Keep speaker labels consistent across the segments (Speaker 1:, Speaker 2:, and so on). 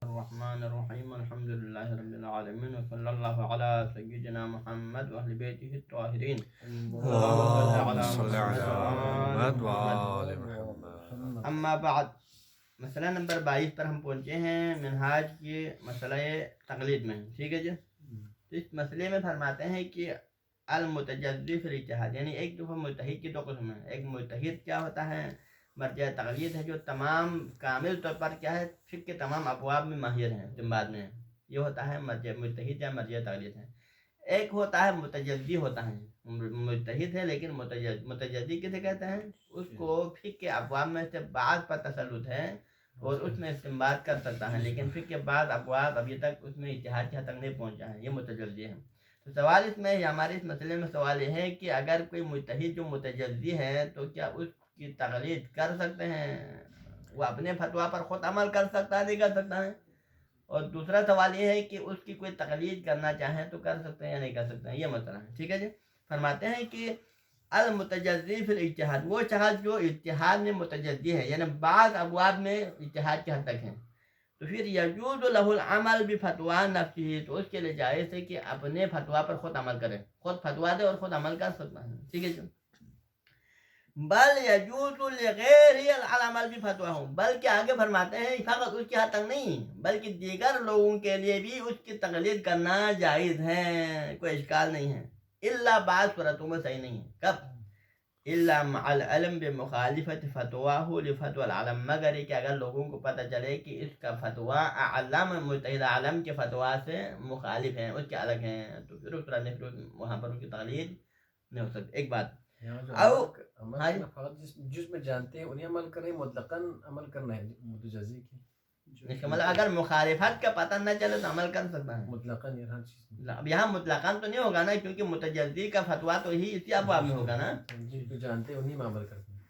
Speaker 1: الرحمن الرحیم الحمد للہ رب العالمین وصلی اللہ علی سیدنا محمد واہل بیتہ الطاہرین
Speaker 2: اللهم صل على محمد وآل محمد.
Speaker 1: اما بعد. مسئلہ نمبر 22 پر ہم پہنچے ہیں منہاج کے مسئلہ تقلید میں. ٹھیک ہے جی. اس مسئلے میں فرماتے ہیں کہ المتجزی فی الاجتہاد، یعنی ایک دفعہ مجتہد کی دو قسم ہیں. ایک مجتہد کیا ہوتا ہے، مرجع تقلید ہے، جو تمام کامل طور پر کیا ہے فقہ کے تمام ابواب میں ماہر ہیں، استنباط میں ہیں. یہ ہوتا ہے مرجع مجتہد یا مرجع تقلید ہے. ایک ہوتا ہے متجزی ہوتا ہے، مجتہد ہے لیکن متجزی کسے کہتے ہیں، اس کو فقہ کے ابواب میں سے بعض پر تسلط ہے اور اس میں استنباط کر سکتا ہے، لیکن فقہ کے بعض ابواب ابھی تک اس میں اجتہاد کی حد تک نہیں پہنچا ہے. یہ متجزی ہے. تو سوال اس میں ہمارے اس مسئلے میں سوال یہ ہے کہ اگر کوئی مجتہد جو متجزی ہے تو کیا اس کی تقلید کر سکتے ہیں، وہ اپنے فتویٰ پر خود عمل کر سکتا ہے، نہیں کر سکتا ہے؟ اور دوسرا سوال یہ ہے کہ اس کی کوئی تقلید کرنا چاہیں تو کر سکتے ہیں یا نہیں کر سکتے ہیں. یہ مسئلہ ہے. ٹھیک ہے جی. فرماتے ہیں کہ المتجزی فی الاجتہاد، وہ شخص جو اجتہاد میں متجزی ہے، یعنی بعض ابواب میں اجتہاد کی حد تک ہے، تو پھر یجوز لہ العمل بفتویٰ نفسہ، تو اس کے لیے جائز ہے کہ اپنے فتویٰ پر خود عمل کرے، خود فتویٰ دے اور خود عمل کر سکتا ہے. ٹھیک ہے جی. بل یجوز لغیرہ العمل بفتواہ، بلکہ آگے فرماتے ہیں فقط اس کی حد تک نہیں بلکہ دیگر لوگوں کے لیے بھی اس کی تقلید کرنا جائز ہے، کوئی اشکال نہیں ہے. الا بعض صورتوں میں صحیح نہیں ہے. کب؟ الا مع العلم بمخالفت فتواہ لفتوى العالم، مگر یہ کہ اگر لوگوں کو پتہ چلے کہ اس کا فتویٰ اعلم مجتہد عالم کے فتویٰ سے مخالف ہیں، اس کے الگ ہیں، تو پھر اس طرح وہاں پر اس کی تقلید نہیں ہو سکتی. ایک بات.
Speaker 3: جس میں جانتے ہیں انہیں عمل کریں، مطلقاً عمل کرنا ہے متجزی کی.
Speaker 1: اس کا مطلب اگر مخالفت کا پتہ نہ چلے تو عمل کر سکتا ہے.
Speaker 3: مطلقاً یہ ہر چیز
Speaker 1: اب یہاں مطلقاً تو نہیں ہوگا نا، کیونکہ متجزی کا فتویٰ تو ہی اسی ابواب میں ہوگا نا.
Speaker 3: جن کو جانتے ہیں انہیں میں عمل کرتے ہیں.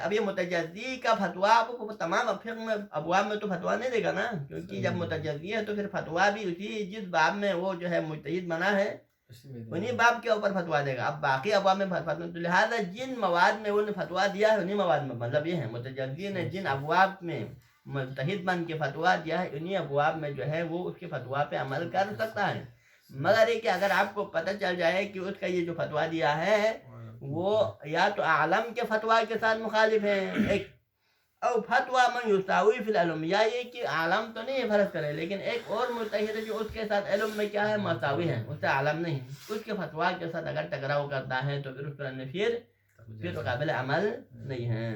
Speaker 1: اب یہ متجزی کا فتویٰ آپ کو تمام ابواب میں تو فتویٰ نہیں دے گا نا، کیونکہ جب متجزی ہے تو پھر فتویٰ بھی اسی جس باب میں وہ جو ہے مجتہد بنا ہے انہیں باب کے اوپر فتویٰ دے گا. اب باقی ابواب میں فتویٰ، تو لہٰذا جن مواد میں انہوں نے فتویٰ دیا ہے انہیں مواد میں، مطلب یہ ہے متجزی نے جن ابواب میں مجتہد بن کے فتویٰ دیا ہے انہیں ابواب میں جو ہے وہ اس کے فتویٰ پہ عمل کر سکتا ہے. مگر یہ کہ اگر آپ کو پتہ چل جائے کہ اس کا یہ جو فتویٰ دیا ہے وہ یا تو عالم کے فتویٰ کے ساتھ مخالف ہیں، ایک او فتویٰ من یساوی فی العلم، یا یہ کہ عالم تو نہیں فرض کرے لیکن ایک اور مجتہد ہے جو اس کے ساتھ علم میں کیا ہے مساوی ہے، اس سے عالم نہیں، اس کے فتویٰ کے ساتھ اگر ٹکراؤ کرتا ہے تو پھر اس پر پھر قابل عمل نہیں ہے.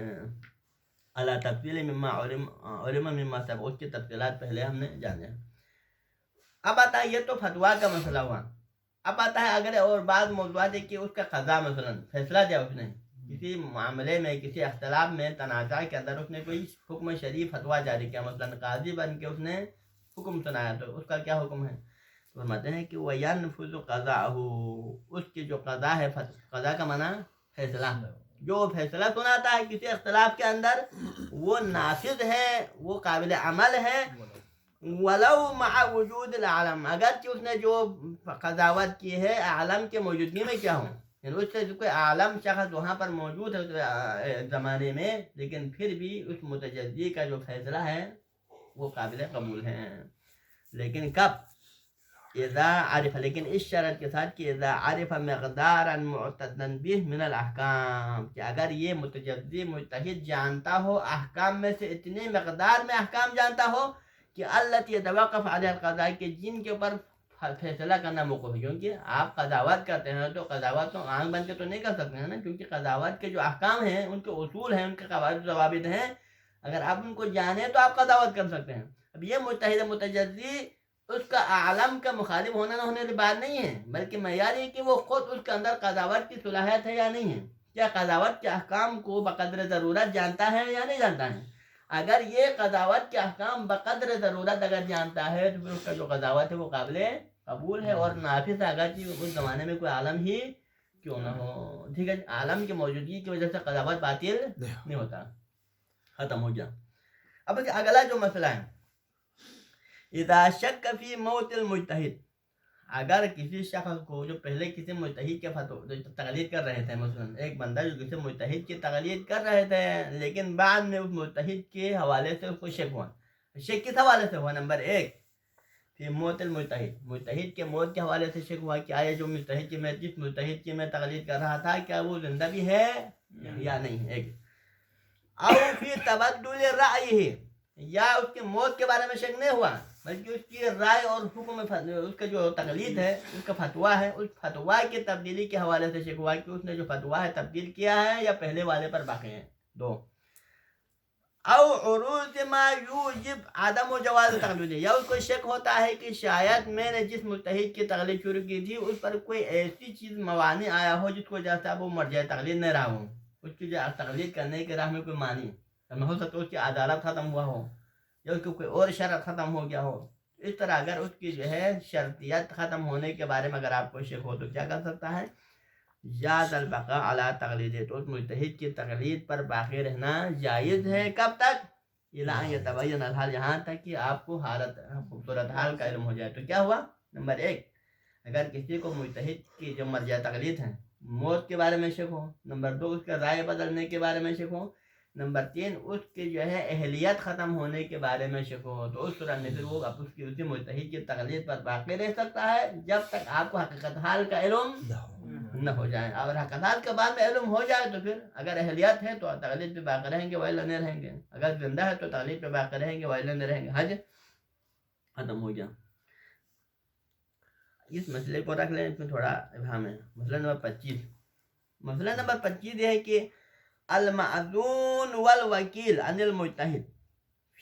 Speaker 1: اللہ تفصیل مما علم مما سب، اس کی تفصیلات پہلے ہم نے جانے. اب آتا ہے یہ تو فتویٰ کا مسئلہ ہوا. اب آتا ہے اگر اور بعض موضوعات ہے کہ اس کا قضا، مثلا فیصلہ دیا اس نے کسی معاملے میں، کسی اختلاف میں، تنازع کے اندر اس نے کوئی حکم شرعی فتویٰ جاری کیا، مثلا قاضی بن کے اس نے حکم سنایا، تو اس کا کیا حکم ہے؟ فرماتے ہیں کہ وَيَنْفُذُ قَضَاءَهُ، اس کی جو قضا ہے، قضا کا معنی فیصلہ، جو فیصلہ سناتا ہے کسی اختلاف کے اندر وہ نافذ ہے، وہ قابل عمل ہے. ولو مع وجود العالم، اگرچہ اس نے جو قضاوت کی ہے عالم کے موجودگی میں کیا ہوں، یعنی اس سے کوئی عالم شخص وہاں پر موجود ہے اس زمانے میں، لیکن پھر بھی اس متجزی کا جو فیصلہ ہے وہ قابل قبول ہے. لیکن کب؟ اذا عرف، لیکن اس شرط کے ساتھ کہ اذا عرف مقدارا معتدا به من الاحکام، کہ اگر یہ متجزی مجتہد جانتا ہو احکام میں سے اتنے مقدار میں احکام جانتا ہو کہ التي يتوقف عليها القضاء، کہ جن کے اوپر فیصلہ کرنا موقف ہے. کیونکہ آپ قضاوت کرتے ہیں تو قضاوت تو آنکھ بن کے تو نہیں کر سکتے ہیں نا، کیونکہ قضاوت کے جو احکام ہیں، ان کے اصول ہیں، ان کے قواعد و ضوابط ہیں، اگر آپ ان کو جانیں تو آپ قضاوت کر سکتے ہیں. اب یہ مجتہد متجزی اس کا عالم کا مخالف ہونا نہ ہونے کی بات نہیں ہے، بلکہ معیار یہ کہ وہ خود اس کے اندر قضاوت کی صلاحیت ہے یا نہیں ہے، کیا قضاوت کے احکام کو بقدر ضرورت جانتا ہے یا نہیں جانتا ہے. اگر یہ قضاوت کے احکام بقدر ضرورت اگر جانتا ہے تو پھر اس کا جو قضاوت ہے وہ قابل قبول ہے اور نافذ ہے، اگرچہ اس زمانے میں کوئی عالم ہی کیوں نہ ہو. ٹھیک ہے، عالم کی موجودگی کی وجہ سے قضاوت باطل نہیں ہوتا. ختم ہو گیا. اب اگلا جو مسئلہ ہے، اذا شک فی موت المجتہد، اگر کسی شخص کو جو پہلے کسی مجتہد کے تقلید کر رہے تھے، مثلا ایک بندہ جو کسی مجتہد کی تقلید کر رہے تھے لیکن بعد میں اس مجتہد کے حوالے سے اس کو شک ہوا، شک کس حوالے سے ہوا؟ نمبر 1 فی موت المجتہد، مجتہد کے موت کے حوالے سے شک ہوا کہ آیا جو مجتہد جس مجتہد کی میں تقلید کر رہا تھا کیا وہ زندہ بھی ہے یا نہیں. ایک او فی تبدل رأیہ، یا اس کی موت کے بارے میں شک نہیں ہوا بلکہ اس کی رائے اور حکم اس کا جو تقلید ہے، اس کا فتویٰ ہے، اس فتویٰ کی تبدیلی کے حوالے سے شک ہوا کہ اس نے جو فتویٰ ہے تبدیل کیا ہے یا پہلے والے پر باقی ہے. 2 او عروض ما یوجب عدم و جواز تقلید، یا اس کو شک ہوتا ہے کہ شاید میں نے جس مجتہد کی تقلید شروع کی تھی اس پر کوئی ایسی چیز موانع آیا ہو جس کو جیسا وہ مرجع تقلید نہ رہا ہوں، اس کی جو تقلید کرنے کی راہ میں کوئی معنی ہو سکتا ہے، اس کی عدالت ختم ہوا ہو یا اس کو کوئی اور شرط ختم ہو گیا ہو. اس طرح اگر اس کی جو ہے شرطیت ختم ہونے کے بارے میں اگر آپ کو شک ہو تو کیا کر سکتا ہے؟ جاز البقاء علی تقلید، تو اس مجتہد کی تقلید پر باقی رہنا جائز ہے. کب تک؟ الی ان یتبین الحال، یہاں تک کہ آپ کو صورت حال کا علم ہو جائے. تو کیا ہوا؟ نمبر 1 اگر کسی کو مجتہد کی جو مرجع تقلید ہے موت کے بارے میں شک ہو. نمبر 2 اس کا رائے بدلنے کے بارے میں شک ہو. نمبر 3 اس کی جو ہے اہلیت ختم ہونے کے بارے میں شک ہو. تو اس صورت میں پھر وہ اس کی اسی مجتہد کی تقلید پر باقی رہ سکتا ہے جب تک آپ کو حقیقت حال کا علم نہ ہو جائے. اور حقیقت حال کے بعد میں علم ہو جائے تو پھر اگر اہلیت ہے تو تقلید پہ باقی رہیں گے وائلہ نہیں رہیں گے، اگر زندہ ہے تو تقلید پہ باقی رہیں گے وائلہ نہیں رہیں گے. حج ختم ہو گیا. اس مسئلے کو رکھ لیں، اس میں تھوڑا ابہام ہے. مسئلہ نمبر 25 یہ ہے کہ المعذون والوکیل عن المجتہد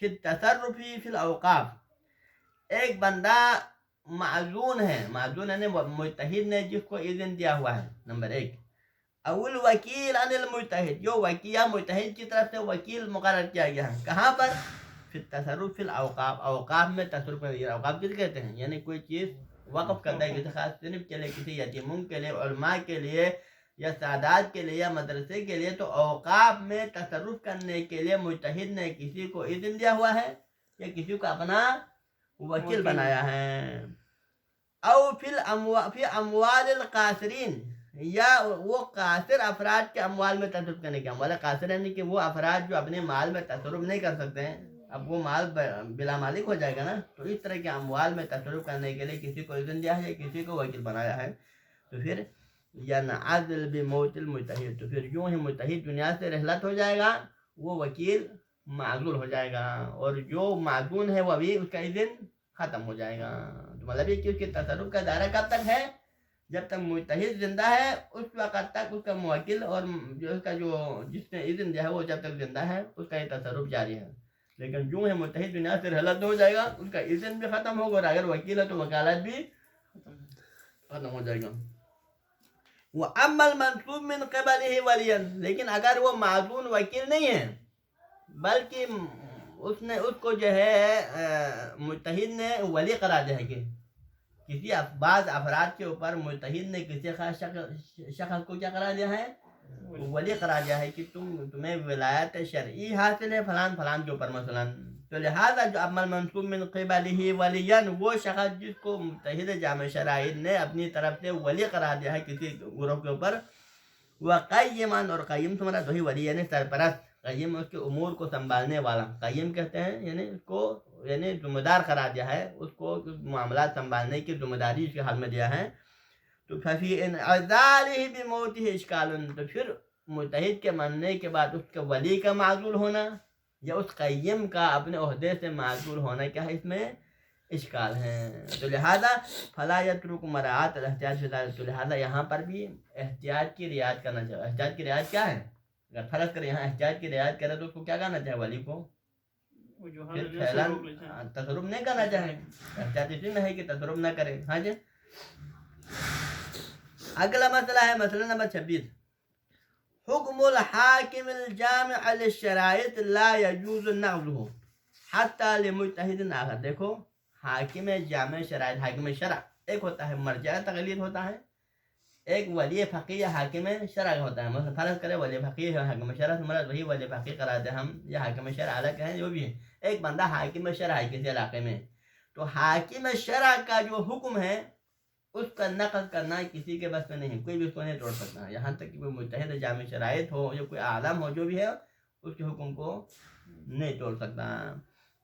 Speaker 1: فی التصرف فی الاوقاف. ایک بندہ معذون ہے، معذون یعنی مجتہد نے جس کو اذن دیا ہوا ہے. نمبر 1 اول وکیل عن المجتہد، جو وکیل یا مجتہد کی طرف سے وکیل مقرر کیا گیا ہے. کہاں پر؟ فی التصرف فی الاوقاف، اوقاف میں تصرف. اوقاف کس کہتے ہیں؟ یعنی کوئی چیز وقف کرتا ہے کسی خاص صنف کے لیے، کسی یتیموں کے لیے، علماء کے لیے یا سادات کے لیے یا مدرسے کے لیے. تو اوقاف میں تصرف کرنے کے لیے مجتہد نے کسی کو اذن دیا ہوا ہے یا کسی کو اپنا وکیل بنایا ہے. او فی اموال القاصرین، یا وہ قاصر افراد کے اموال میں تصرف کرنے کے. اموال قاصر یعنی کہ وہ افراد جو اپنے مال میں تصرف نہیں کر سکتے ہیں، اب وہ مال بلا مالک ہو جائے گا نا. تو اس طرح کے اموال میں تصرف کرنے کے لیے کسی کو اذن دیا ہے، کسی کو وکیل بنایا ہے. تو پھر ینعزل بموت المجتہد، تو پھر یوں ہی مجتہد دنیا سے رحلت ہو جائے گا، وہ وکیل معزول ہو جائے گا، اور جو معزون ہے وہ ابھی اس کا اذن ختم ہو جائے گا. تو مطلب یہ کہ اس کے تصرف کا دائرہ کب تک ہے؟ جب تک مجتہد زندہ ہے اس وقت تک اس کا موکل اور جو اس کا جس نے اذن دیا ہے وہ جب تک زندہ ہے اس کا یہ تصرف جاری ہے. لیکن جو ہے مجتہد دنیا سے رحلت ہو جائے گا اس کا اذن بھی ختم ہوگا، اور اگر وکیل ہے تو وکالت بھی ختم ہو جائے گا. وَأَمَّا الْمَنْصُوبُ مِنْ قِبَلِهِ وَلِيًّا، لیکن اگر وہ معزون وکیل نہیں ہے بلکہ اس کو جو ہے مجتہد نے ولی قرار دیا ہے کہ کسی بعض افراد کے اوپر مجتہد نے کسی خاص شخص کو کیا قرار دیا ہے؟ ولی قرار دیا ہے کہ تمہیں ولایت شرعی حاصل ہے فلان فلان کے اوپر مثلا. تو لہٰذا جو اما المنصوب من قبلہ ولیًا، وہ شخص جس کو متحد جامع شرائط نے اپنی طرف سے ولی قرار دیا ہے کسی گروہ کے اوپر، وقیما، اور قیم تمہارا وہی ولی یعنی سرپرست، قیم اس کے امور کو سنبھالنے والا، قیم کہتے ہیں یعنی اس کو یعنی ذمہ دار قرار دیا ہے، اس کو معاملات سنبھالنے کی ذمہ داری اس کے حال میں دیا ہے. تو ففی انعزالہ بموتہ اشکال، تو پھر متحد کے مرنے کے بعد اس کے ولی کا معزول ہونا یا اس قیم کا اپنے عہدے سے معزول ہونا کیا ہے اس میں اشکال ہے. تو لہذا فلا یترک مراعات الاحتیاط فی ذلک، تو لہذا یہاں پر بھی احتیاط کی رعایت کرنا چاہیے. احتیاط کی رعایت کیا ہے؟ اگر فرض کرے یہاں احتیاط کی رعایت کرے تو اس کو کیا کرنا چاہیے؟ ولی کو تصرف نہیں کرنا چاہے. احتیاط اسی میں ہے کہ تصرف نہ کرے. ہاں جی. اگلا مسئلہ ہے مسئلہ نمبر 26، حکم الحاکم الجامع للشرائط لا یجوز نقضہ حتی لمجتہد آخر. دیکھو حاکم جامع شرائط، حاکم شرع ایک ہوتا ہے مرجع تقلید ہوتا ہے، ایک ولی فقیہ حاکم شرع ہوتا ہے. مثلا فرض کرے ولی فقیہ ہے حاکم شرع، مراد وہی ولی فقیہ قرار دے ہم، یا حاکم شرع الگ ہیں جو بھی ہے. ایک بندہ حاکم شرع ہے کسی علاقے میں، تو حاکم شرع کا جو حکم ہے اس کا نقض کرنا کسی کے بس میں نہیں، کوئی بھی اس کو نہیں توڑ سکتا، یہاں تک کہ کوئی مجتہد جامع شرائط ہو یا کوئی عالم ہو جو بھی ہے اس کے حکم کو نہیں توڑ سکتا.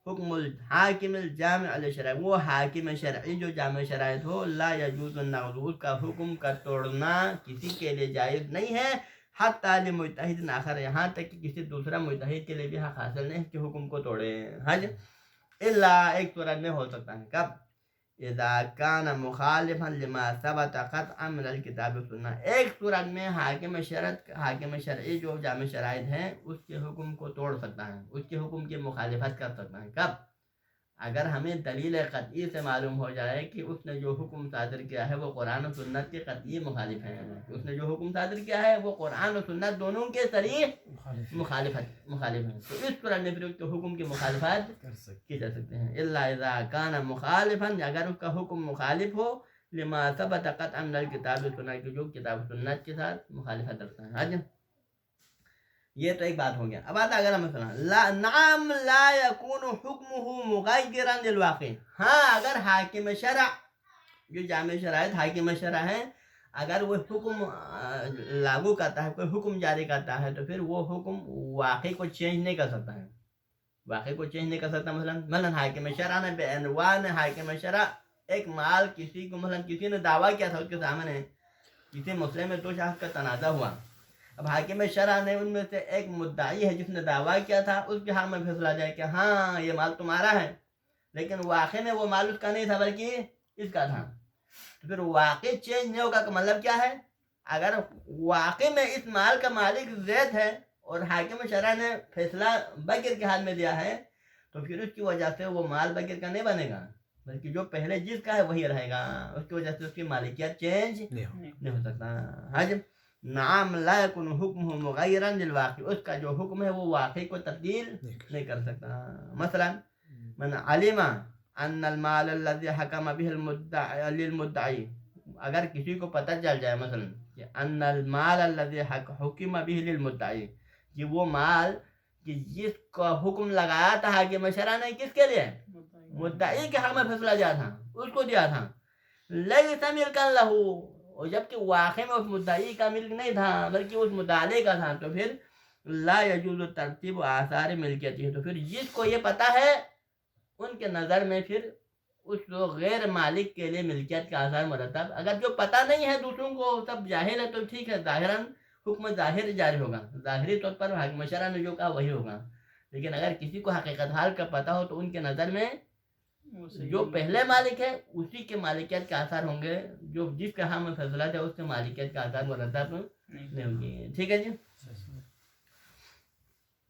Speaker 1: حکم الحاکم الجامع للشرائع، وہ حاکم شرعی جو جامع شرائط ہو، لا یجوز النقض، اس کا حکم کا توڑنا کسی کے لیے جائز نہیں ہے، حتی لمجتہد آخر، یہاں تک کہ کسی دوسرا مجتہد کے لیے بھی حق حاصل نہیں کہ حکم کو توڑے. حج الا ایک صورت میں ہو سکتا ہے، کب؟ اذا کان مخالفا لما ثبت قطعا من الکتاب والسنہ، ایک صورت میں حاکم شرعی جو جامع شرائط ہیں اس کے حکم کو توڑ سکتا ہے، اس کے حکم کی مخالفت کر سکتا ہے. کب؟ اگر ہمیں دلیل قطعی سے معلوم ہو جائے کہ اس نے جو حکم صادر کیا ہے وہ قرآن و سنت کے قطعی مخالف ہے، اس نے جو حکم صادر کیا ہے وہ قرآن و سنت دونوں کے صریح مخالف ہیں، تو اس صورت میں پھر اس کے حکم کی مخالفت کی جا سکتے ہیں. الا اذا کان مخالفا، اگر اس کا حکم مخالف ہو لما ثبت قطعا من الکتاب والسنہ، جو کتاب و سنت کے ساتھ مخالفت رکھتا ہے. حج یہ تو ایک بات ہو گیا. اب آتا اگر مثلا نعم لا یکون حکمہ مغیرا للواقع، ہاں اگر حاکم شرع جو جامع شرائط حاکم شرع ہے، اگر وہ حکم لاگو کرتا ہے، کوئی حکم جاری کرتا ہے، تو پھر وہ حکم واقع کو چینج نہیں کر سکتا ہے، واقع کو چینج نہیں کر سکتا. مثلا حاکم شرع نے بے عنوان حاکم شرع ایک مال کسی کو، مثلا کسی نے دعویٰ کیا تھا اس کے سامنے، کسی مسئلے میں دو شخص کا تنازع ہوا، اب حاکم شرع نے ان میں سے ایک مدعی ہے جس نے دعویٰ کیا تھا، اس کے حق میں فیصلہ جائے کہ ہاں یہ مال تمہارا ہے، لیکن واقع میں وہ مال اس کا نہیں تھا بلکہ اس کا تھا. تو پھر واقع چینج نہیں ہوگا کا مطلب کیا ہے؟ اگر واقع میں اس مال کا مالک زید ہے اور حاکم شرع نے فیصلہ بکر کے حال میں دیا ہے، تو پھر اس کی وجہ سے وہ مال بکر کا نہیں بنے گا، بلکہ جو پہلے جس کا ہے وہی رہے گا، اس کی وجہ سے اس کی مالکیت چینج نہیں ہو سکتا. حج نعم لا یکن حکمہ مغیرا للواقع، اس کا جو حکم ہے وہ واقع کو تبدیل نہیں کر سکتا. مثلا من علم ان المال الذي حکم به للمدعی، اگر کسی کو پتہ چل جائے مثلا کہ ان المال الذي حکم به للمدعی، کہ وہ مال کہ جس کا حکم لگایا تھا حاکم شرع نے کس کے لیے؟ مدعی کے حق میں فیصلہ دیا تھا، اس کو دیا تھا، لیس ملکا لہ، اور جبکہ واقع میں اس مدعی کا ملک نہیں تھا بلکہ اس مدعے کا تھا، تو پھر لا یجوز ترتیب آثار ملکیتی ہے، تو پھر جس کو یہ پتہ ہے ان کے نظر میں پھر اس غیر مالک کے لیے ملکیت کا آثار مرتب، اگر جو پتہ نہیں ہے دوسروں کو سب جاہل ہے تو ٹھیک ہے، ظاہراً حکم ظاہر جاری ہوگا، ظاہری طور پر حاکم شرع نے جو کہا وہی ہوگا. لیکن اگر کسی کو حقیقت حال کا پتہ ہو تو ان کے نظر میں جو پہلے مالک ہے اسی کے مالکیت کے آثار ہوں گے، جو جس کا ہم فیصلہ تھا اس کے مالکیت کا آثار مرتب نہیں ہوں گے. ٹھیک ہے جی.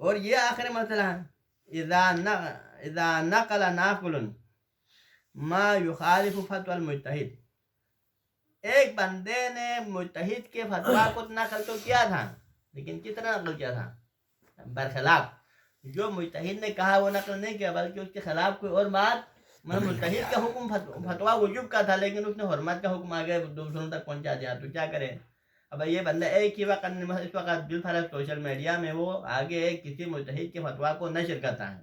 Speaker 1: اور یہ آخری مسئلہ ہے، اذا نقل ناقل ما یخالف فتوی المجتہد، ایک بندے نے مجتہد کے فتویٰ کو نقل تو کیا تھا، لیکن کس طرح نقل کیا تھا؟ برخلاف جو مجتہد نے کہا وہ نقل نہیں کیا، بلکہ اس کے خلاف کوئی اور بات. مجتہد کا حکم فتویٰ وجوب کا تھا، لیکن اس نے حرمت کا حکم آگے دوسروں تک پہنچا دیا، تو کیا کرے؟ اب یہ بندہ ایک ہی وقت اس وقت بالفرض سوشل میڈیا میں وہ آگے کسی مجتہد کے فتویٰ کو نشر کرتا ہے،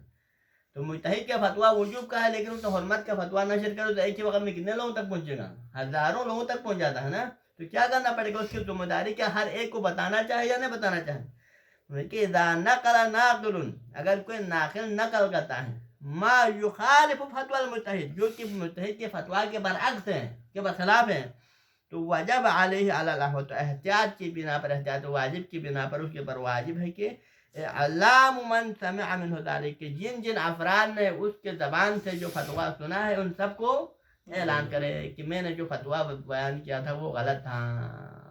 Speaker 1: تو مجتہد کا فتویٰ وجوب کا ہے لیکن اس نے حرمت کا فتویٰ نشر کرو تو ایک ہی وقت میں کتنے لوگوں تک پہنچے گا؟ ہزاروں لوگوں تک پہنچ جاتا ہے نا. تو کیا کرنا پڑے گا؟ اس کی ذمہ داری کیا ہر ایک کو بتانا چاہے یا نہیں بتانا چاہے؟ کہ اذا نقل ناقل، اگر کوئی ناقل نقل کرتا ہے ما یخالف فتوی المجتہد، جو کہ مجتہد کے فتویٰ کے برعکس ہیں، کے برخلاف ہیں، تو وجب علیہ علی اللہ، تو احتیاط کی بنا پر، احتیاط واجب کی بنا پر اس کے پر واجب ہے کہ علام من سمع منہ ذلک، کہ جن جن افراد نے اس کے زبان سے جو فتویٰ سنا ہے ان سب کو اعلان کرے کہ میں نے جو فتویٰ بیان کیا تھا وہ غلط تھا،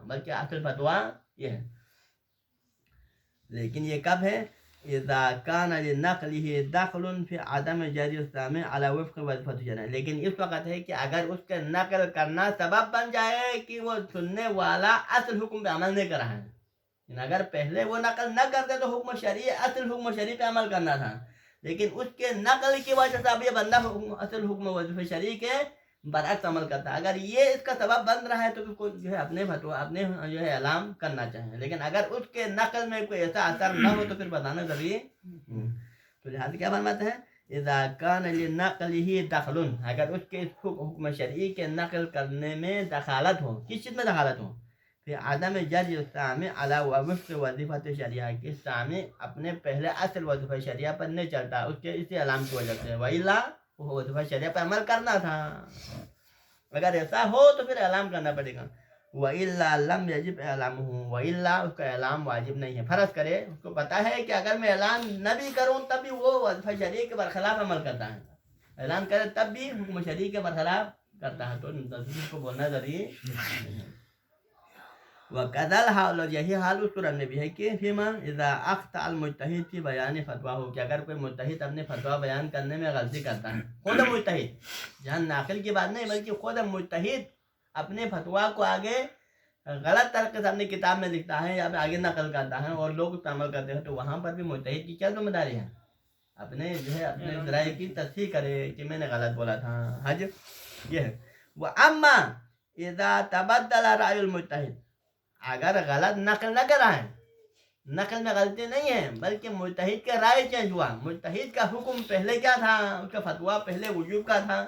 Speaker 1: بلکہ اصل فتویٰ یہ ہے. لیکن یہ کب ہے؟ اذا کان لنقلہ دخل فی عدم جری السامع علی وفق وظیفۃ الشرع، لیکن اس وقت ہے کہ اگر اس کے نقل کرنا سبب بن جائے کہ وہ سننے والا اصل حکم پہ عمل نہیں کر رہا ہے. اگر پہلے وہ نقل نہ کرتے تو حکم شرعی، اصل حکم شرعی پہ عمل کرنا تھا، لیکن اس کے نقل کی وجہ سے اب یہ بندہ اصل حکم وظیفہ شرعی کے برعکس عمل کرتا ہے. اگر یہ اس کا سبب بن رہا ہے تو پھر کوئی جو ہے اپنے فتویٰ اپنے جو ہے اعلام کرنا چاہیے، لیکن اگر اس کے نقل میں کوئی ایسا اثر نہ ہو تو پھر بتانا ضروری. تو لہٰذا کیا فرماتے ہیں؟ اذا کان لنقلہ دخل، اگر اس کے حکم شرعی کے نقل کرنے میں دخالت ہو، کس چیز میں دخالت ہو؟ پھر عدم جج السامع علی وفق وظیفت شریعہ کے سامع اپنے پہلے اصل وظیفہ شریعہ پر نہیں چلتا اس کے اسی اعلام کی وجہ سے وَإِلَّا وہ وظیفہ شریعہ پر عمل کرنا تھا. اگر ایسا ہو تو پھر اعلام کرنا پڑے گا. وَإِلَّا لَمْ يَجِبْ اعلامُهُ وَإِلَّا اس کا اعلام واجب نہیں ہے. فرض کرے اس کو پتا ہے کہ اگر میں اعلان نہ بھی کروں تب بھی وہ وظیفہ شریعہ کے برخلاف عمل کرتا ہے, اعلان کرے تب بھی حکم شریعہ کے برخلاف کرتا ہے, تو اس کو بولنا ضروری نہیں. وَقَذَا الْحَالُ یہی حال اس صورت میں بھی ہے کہ فیما اذا اخطأ المجتہد فی بیان فتویٰ ہو کہ اگر کوئی مجتہد اپنے فتویٰ بیان کرنے میں غلطی کرتا ہے, خود مجتہد, جہاں ناقل کی بات نہیں بلکہ خود مجتہد اپنے فتویٰ کو آگے غلط طریقے سے اپنی کتاب میں لکھتا ہے یا آگے نقل کرتا ہے اور لوگ اس پر عمل کرتے ہیں, تو وہاں پر بھی مجتہد کی کیا ذمہ داری ہے؟ اپنے جو ہے اپنے ذرائع کی تصحیح کرے کہ میں نے غلط بولا تھا. حج یہ ہے. وَأَمَّا اِذَا تَبَدَّلَ رَأْيُ الْمُجْتَہِدِ اگر غلط نقل نہ کرا ہے, نقل میں غلطی نہیں ہے بلکہ مجتہد کا رائے چینج ہوا, مجتہد کا حکم پہلے کیا تھا, اس کا فتویٰ پہلے وجوب کا تھا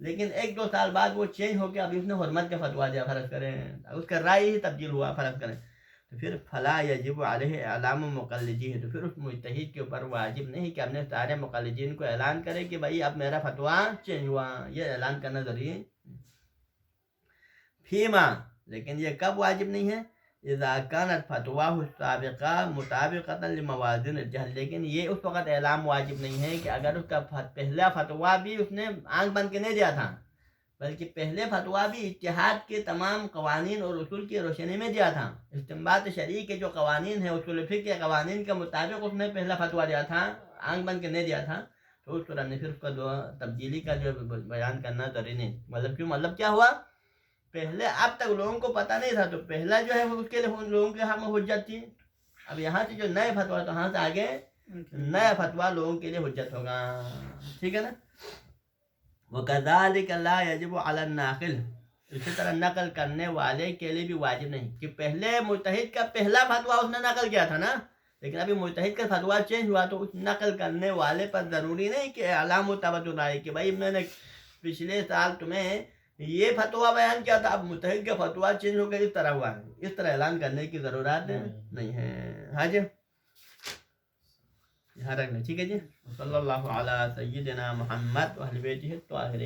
Speaker 1: لیکن 1-2 سال بعد وہ چینج ہو کے ابھی اس نے حرمت کا فتویٰ دیا, فرض کریں اس کا رائے ہی تبدیل ہوا, فرض کریں تو پھر فلا یجب علیہ اعلام مقلدیہ, تو پھر اس مجتہد کے اوپر واجب نہیں کہ اپنے سارے مقلدین کو اعلان کرے کہ بھائی اب میرا فتویٰ چینج ہوا, یہ اعلان کرنا ضروری. فیما لیکن یہ کب واجب نہیں ہے؟ اذا كانت فتواه السابقہ مطابقتا لموازن الجہل, لیکن یہ اس وقت اعلام واجب نہیں ہے کہ اگر اس کا پہلا فتویٰ بھی اس نے آنکھ بند کے نہیں دیا تھا بلکہ پہلے فتویٰ بھی اجتہاد کے تمام قوانین اور اصول کی روشنی میں دیا تھا, استنباط شرعی کے جو قوانین ہیں اصول فقہ کے قوانین کے مطابق اس نے پہلا فتویٰ دیا تھا, آنکھ بند کے نہیں دیا تھا, تو اس طرح نے پھر اس کا جو تبدیلی کا جو بیان کرنا ضروری نہیں. مطلب کیوں, مطلب کیا ہوا, پہلے اب تک لوگوں کو پتہ نہیں تھا تو پہلا جو ہے اس کے لیے لوگوں کے ہم حجت تھی. اب یہاں سے جو نئے فتویٰ تو یہاں سے آگے نیا فتویٰ لوگوں کے لیے حجت ہوگا, ٹھیک ہے نا. وَكَذَلِكَ لَا يَجِبُ عَلَى النَّاقِلِ اسی طرح نقل کرنے والے کے لیے بھی واجب نہیں کہ پہلے مجتہد کا پہلا فتویٰ اس نے نقل کیا تھا نا, لیکن ابھی مجتہد کا فتویٰ چینج ہوا تو اس نقل کرنے والے پر ضروری نہیں کہ اعلام و تبدل آئے کہ بھائی میں نے پچھلے سال تمہیں یہ فتویٰ بیان کیا تھا, اب مجتہد کا فتویٰ چینج ہو گیا اس طرح ہوا ہے, اس طرح اعلان کرنے کی ضرورت نہیں ہے. ہاں جی, یہاں رکھ لیں, ٹھیک ہے جی. صلی اللہ علی سیدنا محمد و اہل بیتہ الطاہرین.